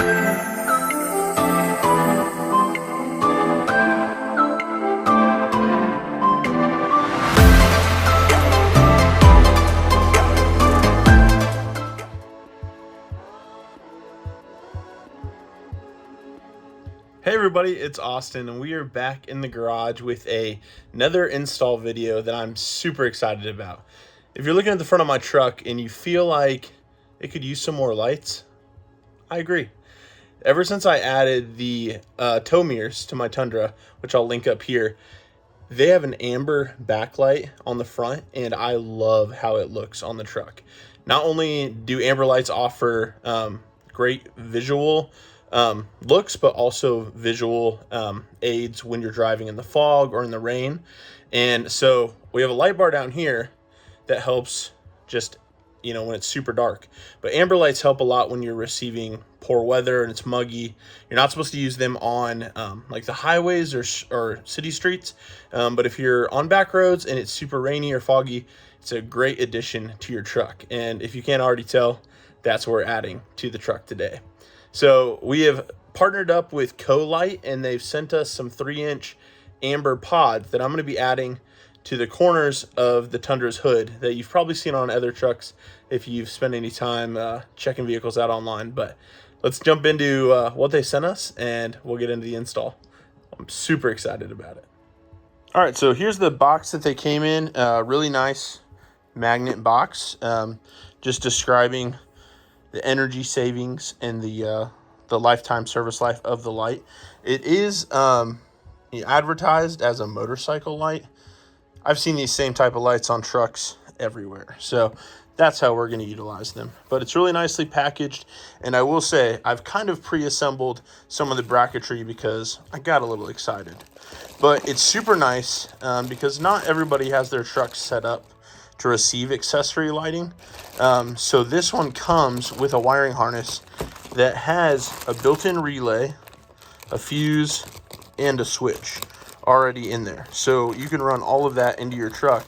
Hey everybody, it's Austin, and we are back in the garage with another install video that I'm super excited about. If you're looking at the front of my truck and you feel like it could use some more lights, I agree. Ever since I added the tow mirrors to my Tundra, which I'll link up here, they have an amber backlight on the front, and I love how it looks on the truck. Not only do amber lights offer great visual looks, but also visual aids when you're driving in the fog or in the rain. And so we have a light bar down here that helps just, when it's super dark. But amber lights help a lot when you're receiving poor weather and it's muggy. You're not supposed to use them on like the highways or city streets. But if you're on back roads and it's super rainy or foggy, it's a great addition to your truck. And if you can't already tell, that's what we're adding to the truck today. So we have partnered up with Colight, and they've sent us some 3-inch amber pods that I'm going to be adding to the corners of the Tundra's hood that you've probably seen on other trucks if you've spent any time checking vehicles out online. But let's jump into what they sent us, and we'll get into the install. I'm super excited about it. All right, so here's the box that they came in. Really nice magnet box, just describing the energy savings and the lifetime service life of the light. It is advertised as a motorcycle light. I've seen these same type of lights on trucks everywhere, so that's how we're going to utilize them. But it's really nicely packaged, and I will say I've kind of pre-assembled some of the bracketry because I got a little excited. But it's super nice because not everybody has their trucks set up to receive accessory lighting. So this one comes with a wiring harness that has a built-in relay, a fuse, and a switch already in there. So you can run all of that into your truck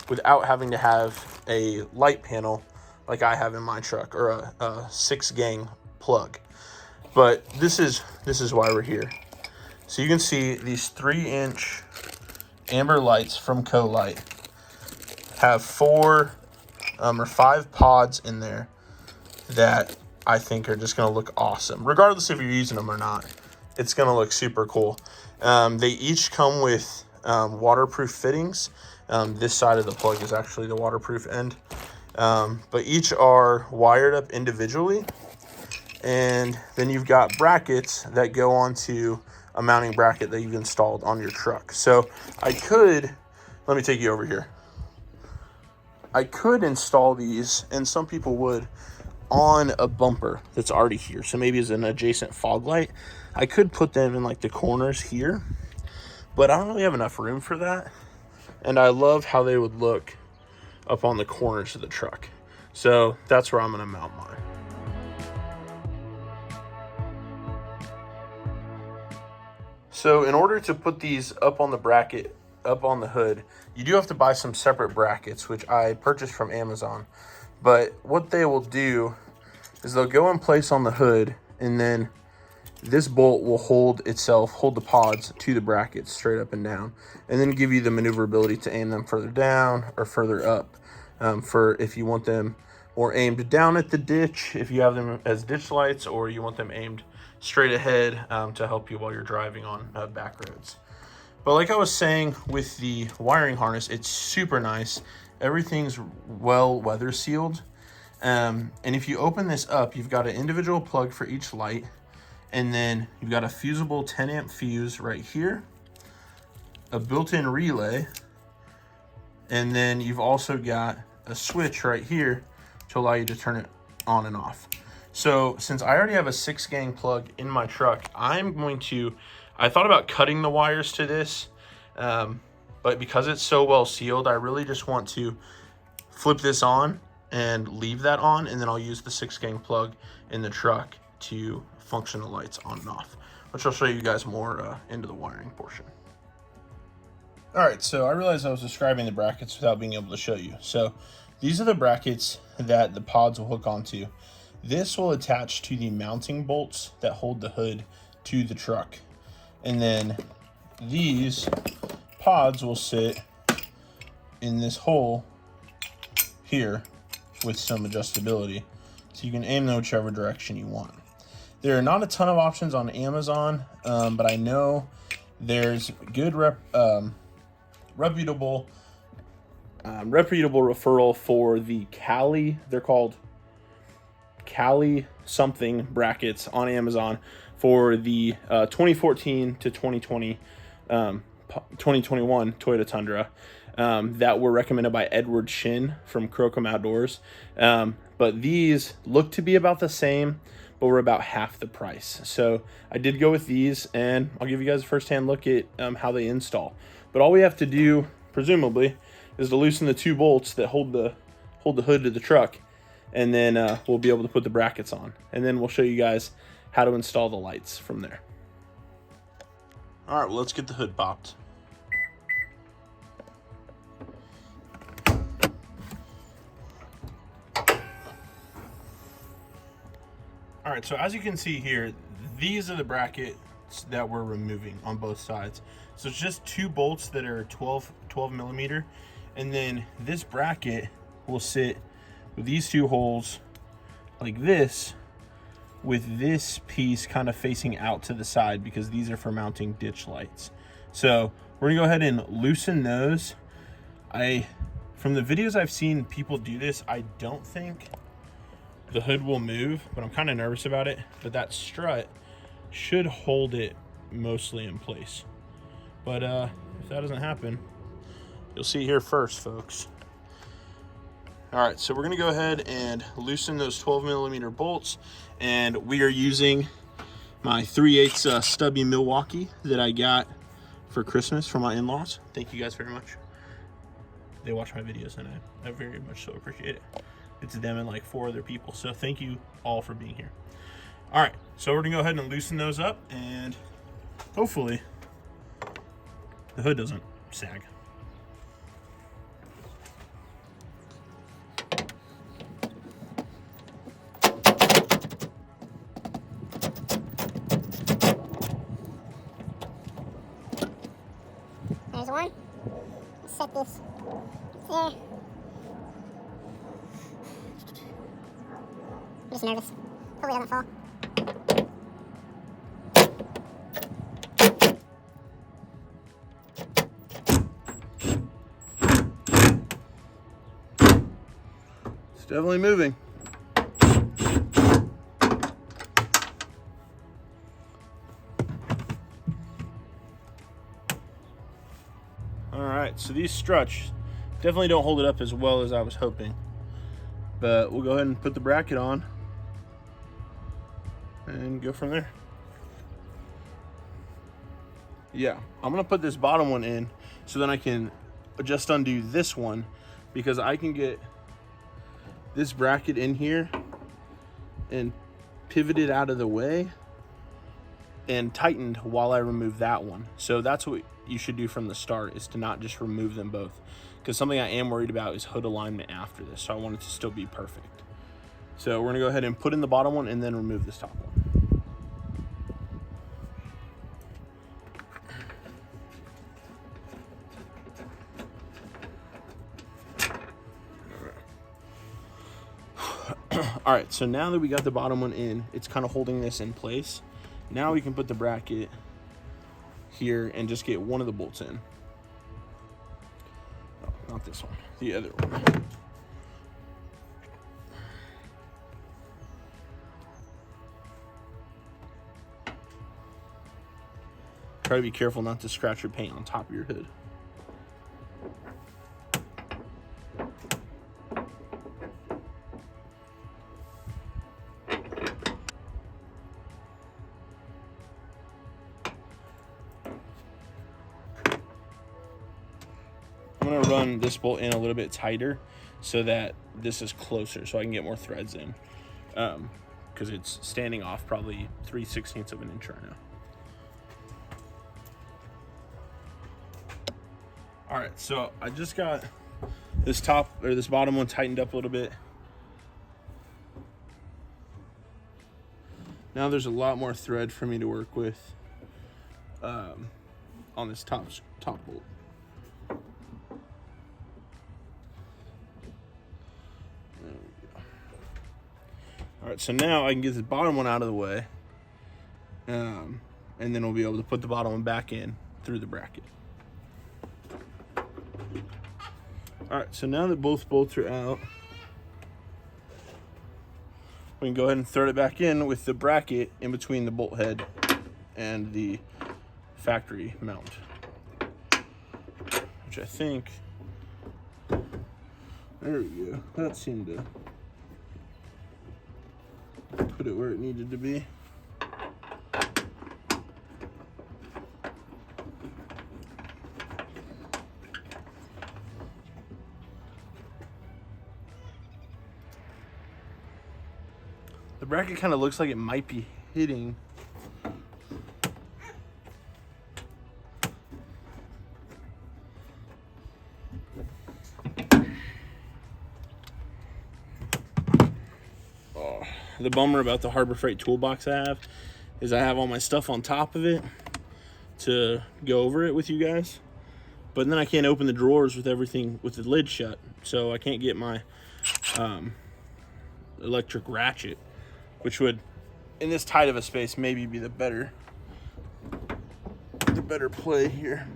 without having to have a light panel like I have in my truck, or a 6-gang plug. But this is why we're here. So you can see these 3-inch amber lights from Colight have 4 or 5 pods in there that I think are just going to look awesome. Regardless if you're using them or not, it's going to look super cool. They each come with waterproof fittings. This side of the plug is actually the waterproof end. But each are wired up individually. And then you've got brackets that go onto a mounting bracket that you've installed on your truck. So let me take you over here. I could install these, and some people would, on a bumper that's already here. So maybe as an adjacent fog light. I could put them in like the corners here, but I don't really have enough room for that. And I love how they would look up on the corners of the truck. So that's where I'm going to mount mine. So in order to put these up on the bracket, up on the hood, you do have to buy some separate brackets, which I purchased from Amazon. But what they will do is they'll go in place on the hood, and then this bolt will hold the pods to the brackets straight up and down, and then give you the maneuverability to aim them further down or further up, for if you want them more aimed down at the ditch, if you have them as ditch lights, or you want them aimed straight ahead to help you while you're driving on back roads. But like I was saying with the wiring harness, it's super nice. Everything's well weather sealed. And if you open this up, you've got an individual plug for each light. And then you've got a fusible 10 amp fuse right here, a built-in relay. And then you've also got a switch right here to allow you to turn it on and off. So since I already have a 6-gang plug in my truck, I thought about cutting the wires to this, but because it's so well sealed, I really just want to flip this on and leave that on, and then I'll use the 6-gang plug in the truck to function the lights on and off, which I'll show you guys more into the wiring portion. All right, so I realized I was describing the brackets without being able to show you. So these are the brackets that the pods will hook onto. This will attach to the mounting bolts that hold the hood to the truck. And then these pods will sit in this hole here with some adjustability, so you can aim them whichever direction you want. There are not a ton of options on Amazon, but I know there's good reputable referral for the Cali. They're called Cali something brackets on Amazon for the 2014 to 2020 2021 Toyota Tundra that were recommended by Edward Shin from Crocom Outdoors. But these look to be about the same, but we're about half the price. So I did go with these, and I'll give you guys a first-hand look at how they install. But all we have to do, presumably, is to loosen the two bolts that hold the hood to the truck, and then we'll be able to put the brackets on. And then we'll show you guys how to install the lights from there. All right, well, let's get the hood popped. All right, so as you can see here, these are the brackets that we're removing on both sides. So it's just two bolts that are 12 millimeter. And then this bracket will sit with these two holes like this, with this piece kind of facing out to the side because these are for mounting ditch lights. So we're gonna go ahead and loosen those. From the videos I've seen people do this, I don't think the hood will move, but I'm kind of nervous about it. But that strut should hold it mostly in place. But if that doesn't happen, you'll see here first, folks. All right, so we're gonna go ahead and loosen those 12 millimeter bolts, and we are using my 3/8 stubby Milwaukee that I got for Christmas from my in-laws. Thank you guys very much. They watch my videos, and I very much so appreciate it. It's them and like 4 other people, so thank you all for being here. All right, so we're gonna go ahead and loosen those up, and hopefully the hood doesn't sag. There's one. Let's set this there. I'm just nervous. Hopefully it doesn't fall. It's definitely moving. All right, so these struts definitely don't hold it up as well as I was hoping, but we'll go ahead and put the bracket on and go from there. Yeah, I'm gonna put this bottom one in so then I can just undo this one, because I can get this bracket in here and pivoted out of the way and tightened while I remove that one. So that's what you should do from the start, is to not just remove them both, because something I am worried about is hood alignment after this, so I want it to still be perfect. So we're gonna go ahead and put in the bottom one and then remove this top one. All right, so now that we got the bottom one in, it's kind of holding this in place. Now we can put the bracket here and just get one of the bolts in. Oh, not this one, the other one. Try to be careful not to scratch your paint on top of your hood. I'm gonna run this bolt in a little bit tighter so that this is closer, so I can get more threads in, because it's standing off probably 3/16 of an inch right now. All right, so I just got this bottom one tightened up a little bit. Now there's a lot more thread for me to work with on this top bolt. There we go. All right, so now I can get this bottom one out of the way, and then we'll be able to put the bottom one back in through the bracket. All right, so now that both bolts are out, we can go ahead and thread it back in with the bracket in between the bolt head and the factory mount, which I think, there we go. That seemed to put it where it needed to be. The bracket kind of looks like it might be hitting. Oh, the bummer about the Harbor Freight toolbox I have is I have all my stuff on top of it to go over it with you guys. But then I can't open the drawers with everything with the lid shut. So I can't get my electric ratchet, which would, in this tight of a space, maybe be the better play here.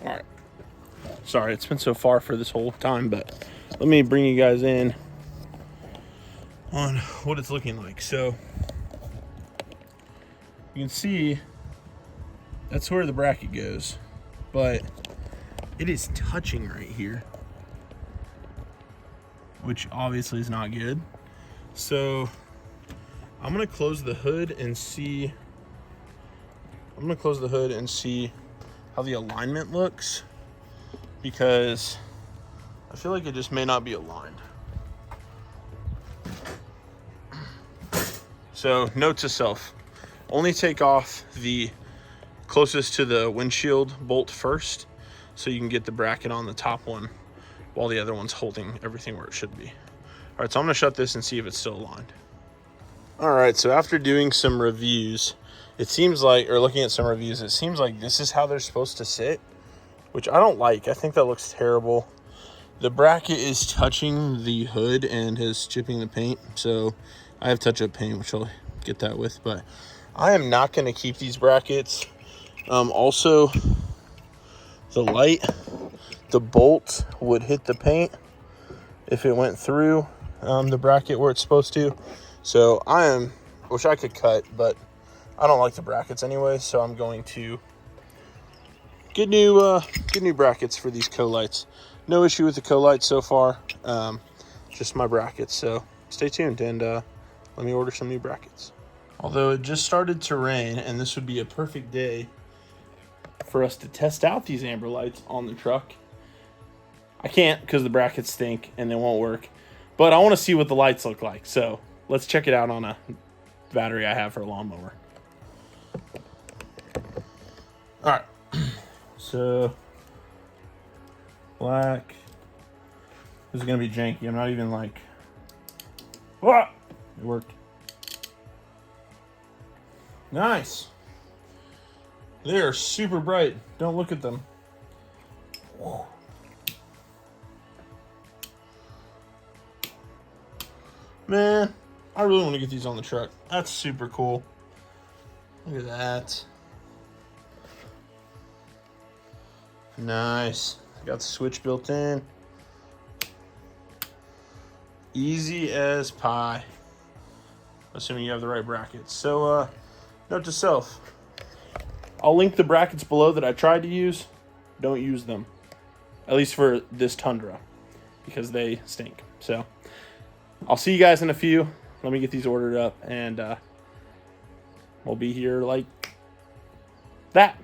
All right, sorry it's been so far for this whole time, but let me bring you guys in on what it's looking like. So you can see that's where the bracket goes, but it is touching right here, which obviously is not good. So I'm gonna close the hood and see how the alignment looks, because I feel like it just may not be aligned. So note to self, only take off the closest to the windshield bolt first, so you can get the bracket on the top one while the other one's holding everything where it should be. All right, so I'm gonna shut this and see if it's still aligned. All right, so after doing some reviews, it seems like, or looking at some reviews, it seems like this is how they're supposed to sit, which I don't like. I think that looks terrible. The bracket is touching the hood and is chipping the paint, so I have touch-up paint, which I'll get that with, but I am not going to keep these brackets. Also, the bolt would hit the paint if it went through the bracket where it's supposed to. So which I could cut, but I don't like the brackets anyway, so I'm going to get new brackets for these Colights. No issue with the Colights so far, just my brackets. So stay tuned and let me order some new brackets. Although it just started to rain, and this would be a perfect day for us to test out these amber lights on the truck. I can't because the brackets stink and they won't work, but I want to see what the lights look like. So let's check it out on a battery I have for a lawnmower. All right, so black. This is gonna be janky. I'm not even like, ah! It worked. Nice. They are super bright. Don't look at them. Whoa. Man, I really want to get these on the truck. That's super cool. Look at that. Nice. Got the switch built in. Easy as pie. Assuming you have the right brackets. So, note to self. I'll link the brackets below that I tried to use. Don't use them. At least for this Tundra, because they stink. So I'll see you guys in a few. Let me get these ordered up, and we'll be here like that.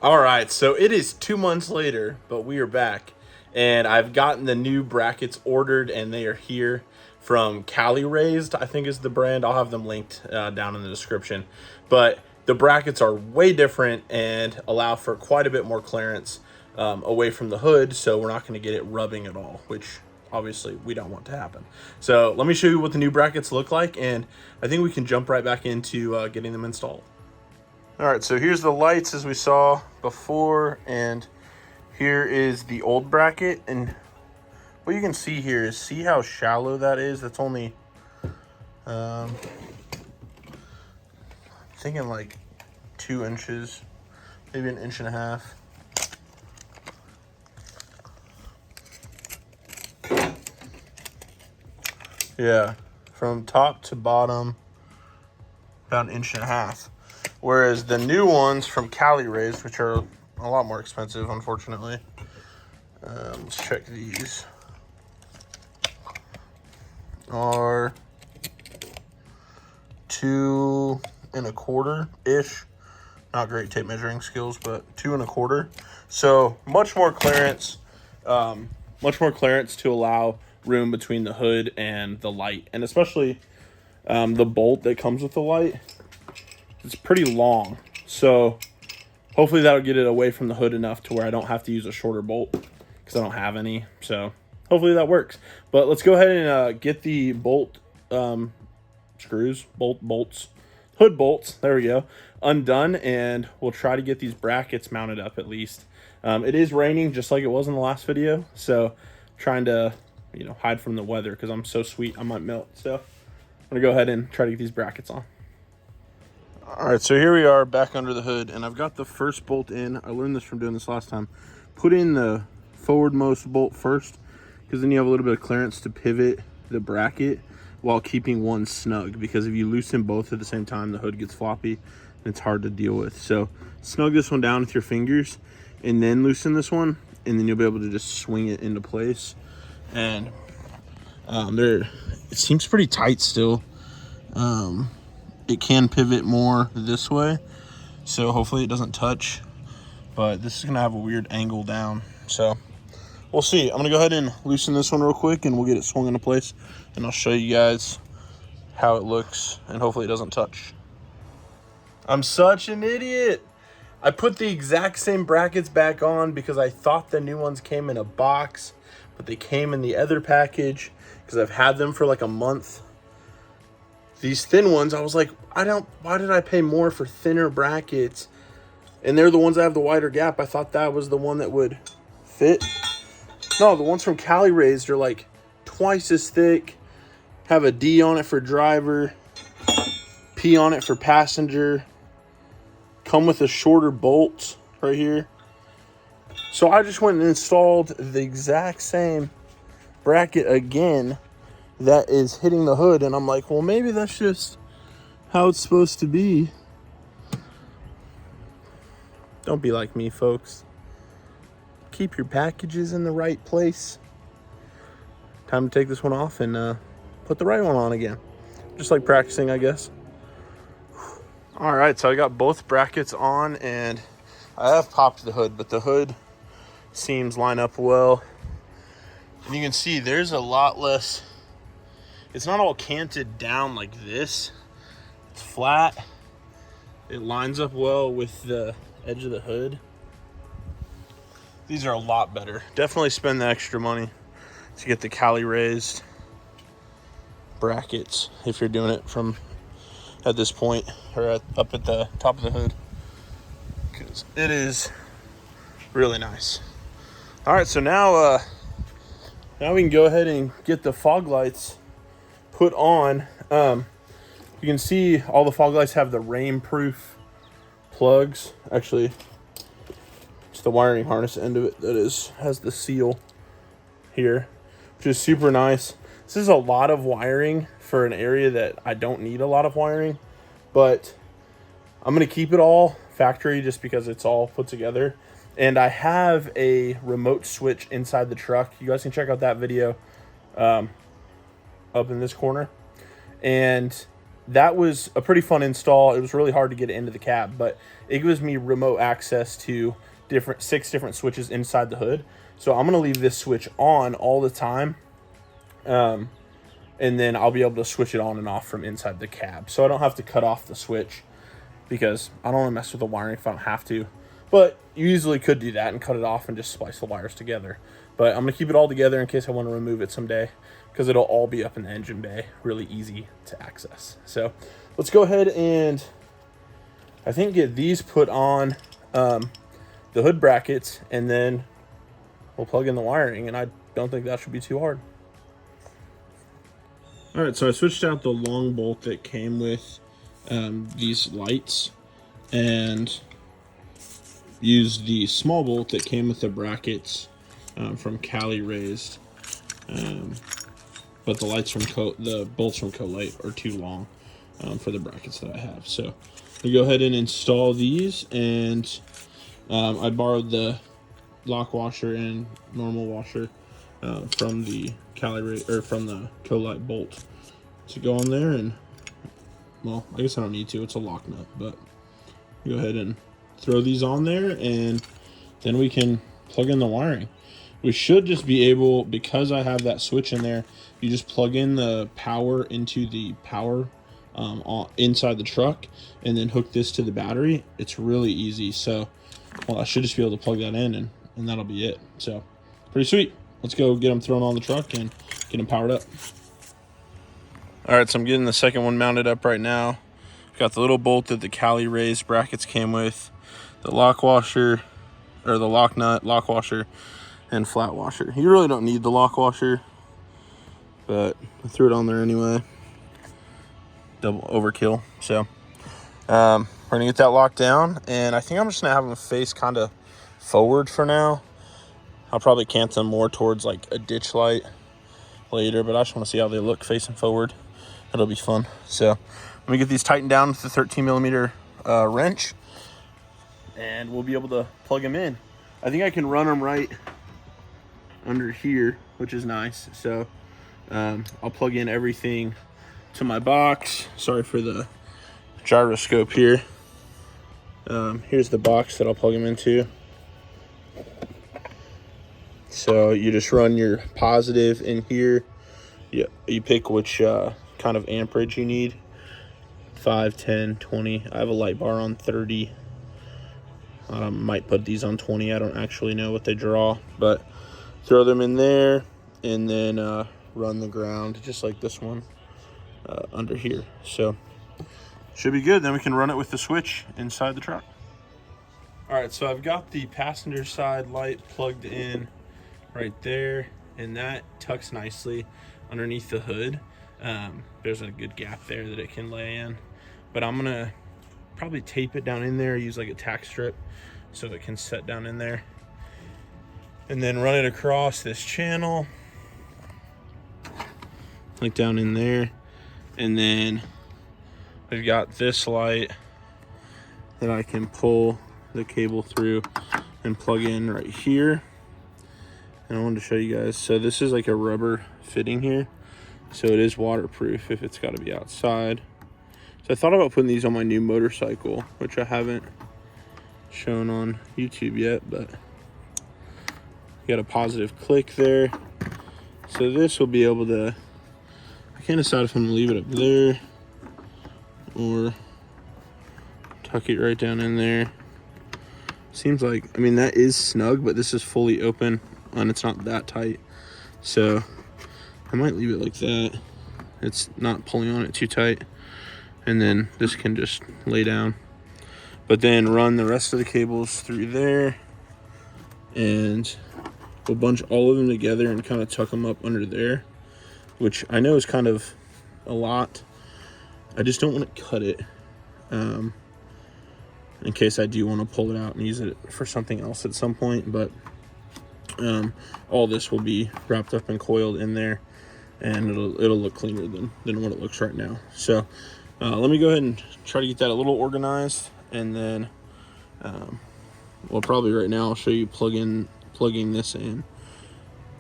All right, so it is 2 months later, but we are back, and I've gotten the new brackets ordered, and they are here from Cali Raised, I think is the brand. I'll have them linked down in the description. But the brackets are way different and allow for quite a bit more clearance away from the hood, so we're not going to get it rubbing at all, which obviously we don't want to happen. So let me show you what the new brackets look like, and I think we can jump right back into getting them installed. All right, so here's the lights as we saw before, and here is the old bracket. And what you can see here is, see how shallow that is? That's only, I'm thinking like 2 inches, maybe 1.5 inches. Yeah, from top to bottom, about 1.5 inches. Whereas the new ones from Cali Raised, which are a lot more expensive, unfortunately. Let's check these. Are 2 1/4 ish. Not great tape measuring skills, but 2 1/4. So much more clearance. Much more clearance to allow room between the hood and the light, and especially the bolt that comes with the light. It's pretty long, so hopefully that'll get it away from the hood enough to where I don't have to use a shorter bolt, because I don't have any. So hopefully that works. But let's go ahead and get the bolt screws, bolts, hood bolts, there we go, undone, and we'll try to get these brackets mounted up at least. It is raining just like it was in the last video, so trying to, you know, hide from the weather because I'm so sweet I might melt. So I'm gonna go ahead and try to get these brackets on. All right, so here we are back under the hood, and I've got the first bolt in. I learned this from doing this last time. Put in the forwardmost bolt first, because then you have a little bit of clearance to pivot the bracket while keeping one snug, because if you loosen both at the same time, the hood gets floppy and it's hard to deal with. So snug this one down with your fingers and then loosen this one, and then you'll be able to just swing it into place. And it seems pretty tight still. It can pivot more this way, so hopefully it doesn't touch, but this is gonna have a weird angle down, so we'll see. I'm gonna go ahead and loosen this one real quick, and we'll get it swung into place, and I'll show you guys how it looks, and hopefully it doesn't touch. I'm such an idiot. I put the exact same brackets back on because I thought the new ones came in a box, but they came in the other package because I've had them for like a month. These thin ones, I was like, why did I pay more for thinner brackets? And they're the ones that have the wider gap. I thought that was the one that would fit. No, the ones from Cali Raised are like twice as thick, have a D on it for driver, P on it for passenger, come with a shorter bolt right here. So I just went and installed the exact same bracket again that is hitting the hood, and I'm like, well, maybe that's just how it's supposed to be. Don't be like me, folks. Keep your packages in the right place. Time to take this one off and put the right one on again. Just like practicing, I guess. All right, so I got both brackets on, and I have popped the hood, but the hood seams line up well. And you can see there's a lot less. It's not all canted down like this. It's flat. It lines up well with the edge of the hood. These are a lot better. Definitely spend the extra money to get the Cali Raised brackets if you're doing it from at this point, or up at the top of the hood, because it is really nice. All right, so now we can go ahead and get the fog lights put on. You can see all the fog lights have the rain-proof plugs. Actually, it's the wiring harness end of it that has the seal here, which is super nice. This is a lot of wiring for an area that I don't need a lot of wiring, but I'm going to keep it all factory just because it's all put together. And I have a remote switch inside the truck. You guys can check out that video up in this corner. And that was a pretty fun install. It was really hard to get it into the cab, but it gives me remote access to 6 different switches inside the hood. So I'm going to leave this switch on all the time. And then I'll be able to switch it on and off from inside the cab. So I don't have to cut off the switch because I don't want to mess with the wiring if I don't have to. But you easily could do that and cut it off and just splice the wires together. But I'm going to keep it all together in case I want to remove it someday, because it'll all be up in the engine bay, really easy to access. So let's go ahead and I think get these put on the hood brackets, and then we'll plug in the wiring, and I don't think that should be too hard. All right, so I switched out the long bolt that came with these lights and used the small bolt that came with the brackets from Cali raised. But the lights from the bolts from Colight are too long for the brackets that I have. So we go ahead and install these, and I borrowed the lock washer and normal washer from the from the Colight bolt to go on there. And well, I guess I don't need to, it's a lock nut, but go ahead and throw these on there, and then we can plug in the wiring. We should just be able, because I have that switch in there, you just plug in the power into the power inside the truck, and then hook this to the battery. It's really easy. So, well, I should just be able to plug that in, and that'll be it. So, pretty sweet. Let's go get them thrown on the truck and get them powered up. All right, so I'm getting the second one mounted up right now. Got the little bolt that the Cali raised brackets came with, the lock washer, or the lock nut, lock washer, and flat washer. You really don't need the lock washer, but I threw it on there anyway. Double overkill. So we're gonna get that locked down, and I think I'm just gonna have them face kind of forward for now. I'll probably cant them more towards like a ditch light later, but I just want to see how they look facing forward. It'll be fun. So let me get these tightened down with the 13 millimeter wrench, and we'll be able to plug them in. I think I can run them right under here, which is nice. So I'll plug in everything to my box. Sorry for the gyroscope here. Here's the box that I'll plug them into. So you just run your positive in here. You pick which kind of amperage you need. 5, 10, 20. I have a light bar on 30. Might put these on 20. I don't actually know what they draw, but throw them in there, and then run the ground just like this one under here. So should be good. Then we can run it with the switch inside the truck. All right, so I've got the passenger side light plugged in right there, and that tucks nicely underneath the hood. There's a good gap there that it can lay in, but I'm gonna probably tape it down in there, use like a tack strip so it can set down in there, and then run it across this channel like down in there. And then we've got this light that I can pull the cable through and plug in right here. And I wanted to show you guys, so this is like a rubber fitting here, so it is waterproof if it's got to be outside. So I thought about putting these on my new motorcycle, which I haven't shown on YouTube yet, but got a positive click there. So this will be able to, I can't decide if I'm gonna leave it up there or tuck it right down in there. Seems like, I mean, that is snug, but this is fully open and it's not that tight. So I might leave it like that. It's not pulling on it too tight. And then this can just lay down. But then run the rest of the cables through there, and we'll bunch all of them together and kind of tuck them up under there, which I know is kind of a lot. I just don't want to cut it in case I do want to pull it out and use it for something else at some point. But all this will be wrapped up and coiled in there, and it'll look cleaner than what it looks right now. So let me go ahead and try to get that a little organized, and then well, probably right now I'll show you plugging this in,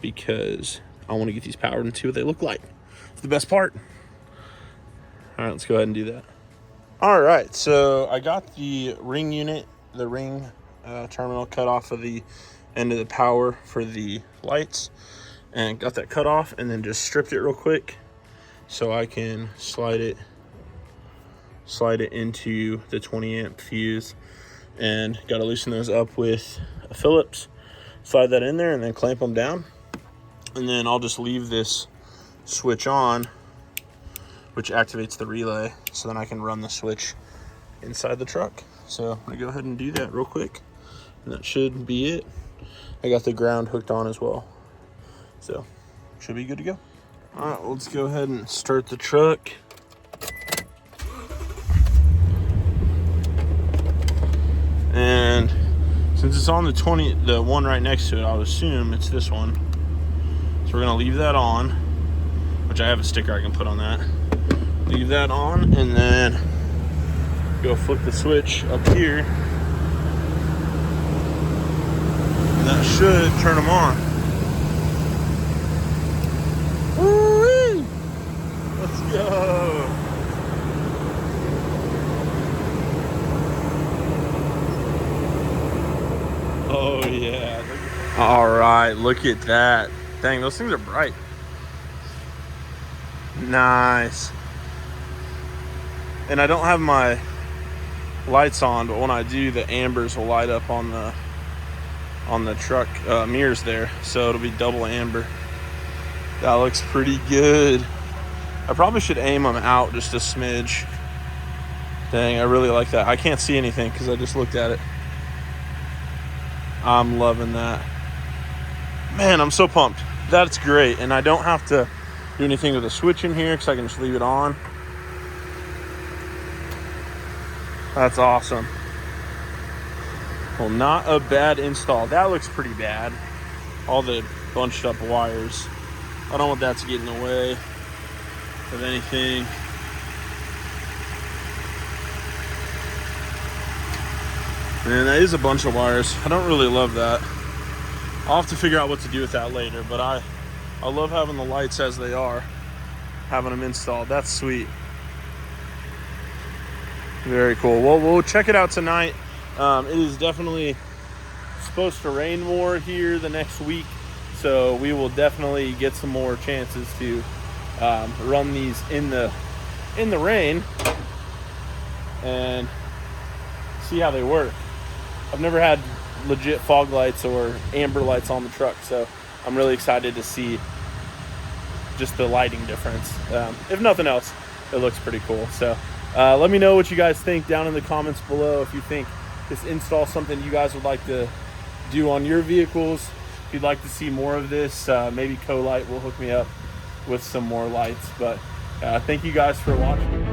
because I want to get these powered and see what they look like. It's the best part. All right, let's go ahead and do that. All right, so I got the ring unit, the ring terminal cut off of the end of the power for the lights, and got that cut off, and then just stripped it real quick so I can slide it into the 20 amp fuse, and got to loosen those up with a Phillips, slide that in there, and then clamp them down. And then I'll just leave this switch on, which activates the relay, so then I can run the switch inside the truck. So I'm gonna go ahead and do that real quick, and that should be it. I got the ground hooked on as well, so should be good to go. All right, let's go ahead and start the truck. And since it's on the one right next to it, I'll assume it's this one. So we're gonna leave that on, which I have a sticker I can put on that. Leave that on, and then go flip the switch up here, and that should turn them on. Woo-wee! Let's go. Oh yeah. All right, look at that. Dang, those things are bright. Nice. And I don't have my lights on, but when I do, the ambers will light up on the truck mirrors there, so it'll be double amber. That looks pretty good. I probably should aim them out just a smidge. Dang, I really like that. I can't see anything because I just looked at it. I'm loving that. Man, I'm so pumped. That's great. And I don't have to do anything with the switch in here because I can just leave it on. That's awesome. Well, not a bad install. That looks pretty bad. All the bunched up wires. I don't want that to get in the way of anything. Man, that is a bunch of wires. I don't really love that. I'll have to figure out what to do with that later, but I love having the lights as they are, having them installed. That's sweet. Very cool. Well, we'll check it out tonight. It is definitely supposed to rain more here the next week, so we will definitely get some more chances to run these in the rain and see how they work. I've never had legit fog lights or amber lights on the truck, so I'm really excited to see just the lighting difference. If nothing else, it looks pretty cool. So let me know what you guys think down in the comments below. If you think this install something you guys would like to do on your vehicles, if you'd like to see more of this, maybe Colight will hook me up with some more lights. But thank you guys for watching.